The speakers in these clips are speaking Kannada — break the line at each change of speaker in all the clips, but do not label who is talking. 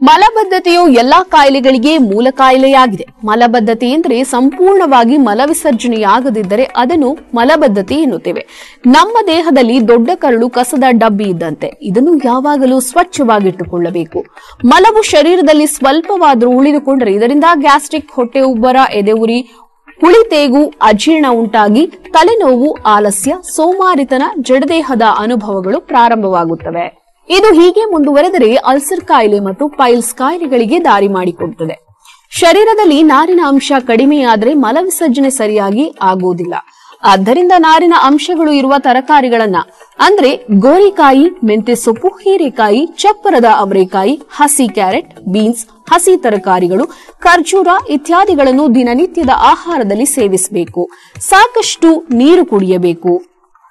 ಮಲಬದ್ಧತೆಯು ಎಲ್ಲಾ ಕಾಯಿಲೆಗಳಿಗೆ ಮೂಲ ಕಾಯಿಲೆಯಾಗಿದೆ. ಮಲಬದ್ಧತೆ ಎಂದರೆ ಸಂಪೂರ್ಣವಾಗಿ ಮಲವಿಸರ್ಜನೆಯಾಗದಿದ್ದರೆ ಅದನ್ನು ಮಲಬದ್ಧತೆ ಎನ್ನುತ್ತೇವೆ. ನಮ್ಮ ದೇಹದಲ್ಲಿ ದೊಡ್ಡ ಕರಳು ಕಸದ ಡಬ್ಬಿ ಇದ್ದಂತೆ. ಇದನ್ನು ಯಾವಾಗಲೂ ಸ್ವಚ್ಛವಾಗಿಟ್ಟುಕೊಳ್ಳಬೇಕು. ಮಲವು ಶರೀರದಲ್ಲಿ ಸ್ವಲ್ಪವಾದರೂ ಉಳಿದುಕೊಂಡರೆ ಇದರಿಂದ ಗ್ಯಾಸ್ಟ್ರಿಕ್, ಹೊಟ್ಟೆ ಉಬ್ಬರ, ಎದೆಉರಿ, ಹುಳಿತೇಗು, ಅಜೀರ್ಣ ಉಂಟಾಗಿ ತಲೆನೋವು, ಆಲಸ್ಯ, ಸೋಮಾರಿತನ, ಜಡದೇಹದ ಅನುಭವಗಳು ಪ್ರಾರಂಭವಾಗುತ್ತವೆ. ಇದು ಹೀಗೆ ಮುಂದುವರೆದರೆ ಅಲ್ಸರ್ ಕಾಯಿಲೆ ಮತ್ತು ಪೈಲ್ಸ್ ಕಾಯಿಲೆಗಳಿಗೆ ದಾರಿ ಮಾಡಿಕೊಡುತ್ತದೆ. ಶರೀರದಲ್ಲಿ ನಾರಿನ ಅಂಶ ಕಡಿಮೆಯಾದರೆ ಮಲವಿಸರ್ಜನೆ ಸರಿಯಾಗಿ ಆಗುವುದಿಲ್ಲ. ಆದ್ದರಿಂದ ನಾರಿನ ಅಂಶಗಳು ಇರುವ ತರಕಾರಿಗಳನ್ನ ಅಂದ್ರೆ ಗೋರಿಕಾಯಿ, ಮೆಂತೆ ಸೊಪ್ಪು, ಹೀರೆಕಾಯಿ, ಚಪ್ಪರದ ಅವರೆಕಾಯಿ, ಹಸಿ ಕ್ಯಾರೆಟ್, ಬೀನ್ಸ್, ಹಸಿ ತರಕಾರಿಗಳು, ಖರ್ಜೂರ ಇತ್ಯಾದಿಗಳನ್ನು ದಿನನಿತ್ಯದ ಆಹಾರದಲ್ಲಿ ಸೇವಿಸಬೇಕು. ಸಾಕಷ್ಟು ನೀರು ಕುಡಿಯಬೇಕು.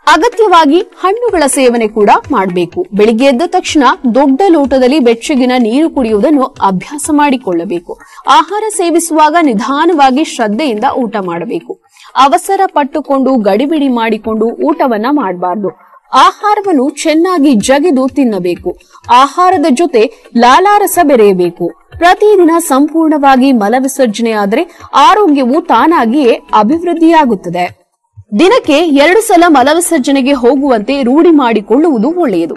ಅಗತ್ಯವಾಗಿ ಹಣ್ಣುಗಳ ಸೇವನೆ ಕೂಡ ಮಾಡಬೇಕು. ಬೆಳಿಗ್ಗೆ ಎದ್ದ ತಕ್ಷಣ ದೊಡ್ಡ ಲೋಟದಲ್ಲಿ ಬೆಚ್ಚಗಿನ ನೀರು ಕುಡಿಯುವುದನ್ನು ಅಭ್ಯಾಸ ಮಾಡಿಕೊಳ್ಳಬೇಕು. ಆಹಾರ ಸೇವಿಸುವಾಗ ನಿಧಾನವಾಗಿ ಶ್ರದ್ಧೆಯಿಂದ ಊಟ ಮಾಡಬೇಕು. ಅವಸರ ಪಟ್ಟುಕೊಂಡು ಗಡಿಬಿಡಿ ಮಾಡಿಕೊಂಡು ಊಟವನ್ನ ಮಾಡಬಾರದು. ಆಹಾರವನ್ನು ಚೆನ್ನಾಗಿ ಜಗಿದು ತಿನ್ನಬೇಕು. ಆಹಾರದ ಜೊತೆ ಲಾಲಾರಸ ಬೆರೆಯಬೇಕು. ಪ್ರತಿದಿನ ಸಂಪೂರ್ಣವಾಗಿ ಮಲವಿಸರ್ಜನೆಯಾದರೆ ಆರೋಗ್ಯವು ತಾನಾಗಿಯೇ ಅಭಿವೃದ್ಧಿಯಾಗುತ್ತದೆ. ದಿನಕ್ಕೆ 2 ಸಲ ಮಲವಿಸರ್ಜನೆಗೆ ಹೋಗುವಂತೆ ರೂಢಿ ಮಾಡಿಕೊಳ್ಳುವುದು ಒಳ್ಳೆಯದು.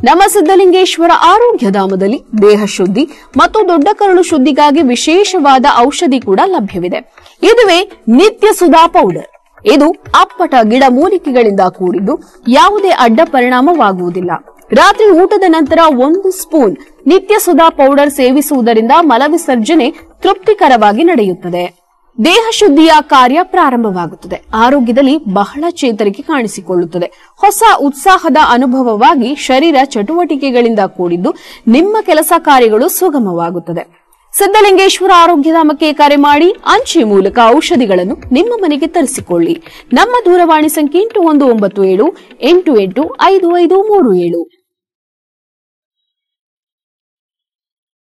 ನಮ್ಮ ಸಿದ್ದಲಿಂಗೇಶ್ವರ ಆರೋಗ್ಯಧಾಮದಲ್ಲಿ ದೇಹ ಶುದ್ಧಿ ಮತ್ತು ದೊಡ್ಡ ಕರಳು ಶುದ್ಧಿಗಾಗಿ ವಿಶೇಷವಾದ ಔಷಧಿ ಕೂಡ ಲಭ್ಯವಿದೆ. ಇದುವೇ ನಿತ್ಯ ಸುಧಾ ಪೌಡರ್. ಇದು ಅಪ್ಪಟ ಗಿಡ ಮೂಲಿಕೆಗಳಿಂದ ಕೂಡಿದ್ದು ಯಾವುದೇ ಅಡ್ಡ ಪರಿಣಾಮವಾಗುವುದಿಲ್ಲ. ರಾತ್ರಿ ಊಟದ ನಂತರ 1 ಸ್ಪೂನ್ ನಿತ್ಯ ಸುಧಾ ಪೌಡರ್ ಸೇವಿಸುವುದರಿಂದ ಮಲವಿಸರ್ಜನೆ ತೃಪ್ತಿಕರವಾಗಿ ನಡೆಯುತ್ತದೆ. ದೇಹ ಶುದ್ಧಿಯ ಕಾರ್ಯ ಪ್ರಾರಂಭವಾಗುತ್ತದೆ. ಆರೋಗ್ಯದಲ್ಲಿ ಬಹಳ ಚೇತರಿಕೆ ಕಾಣಿಸಿಕೊಳ್ಳುತ್ತದೆ. ಹೊಸ ಉತ್ಸಾಹದ ಅನುಭವವಾಗಿ ಶರೀರ ಚಟುವಟಿಕೆಗಳಿಂದ ಕೂಡಿದ್ದು ನಿಮ್ಮ ಕೆಲಸ ಕಾರ್ಯಗಳು ಸುಗಮವಾಗುತ್ತದೆ. ಸಿದ್ದಲಿಂಗೇಶ್ವರ ಆರೋಗ್ಯಧಾಮಕ್ಕೆ ಕರೆ ಮಾಡಿ ಅಂಚೆ ಮೂಲಕ ಔಷಧಿಗಳನ್ನು ನಿಮ್ಮ ಮನೆಗೆ ತರಿಸಿಕೊಳ್ಳಿ. ನಮ್ಮ ದೂರವಾಣಿ ಸಂಖ್ಯೆ 8197 885537.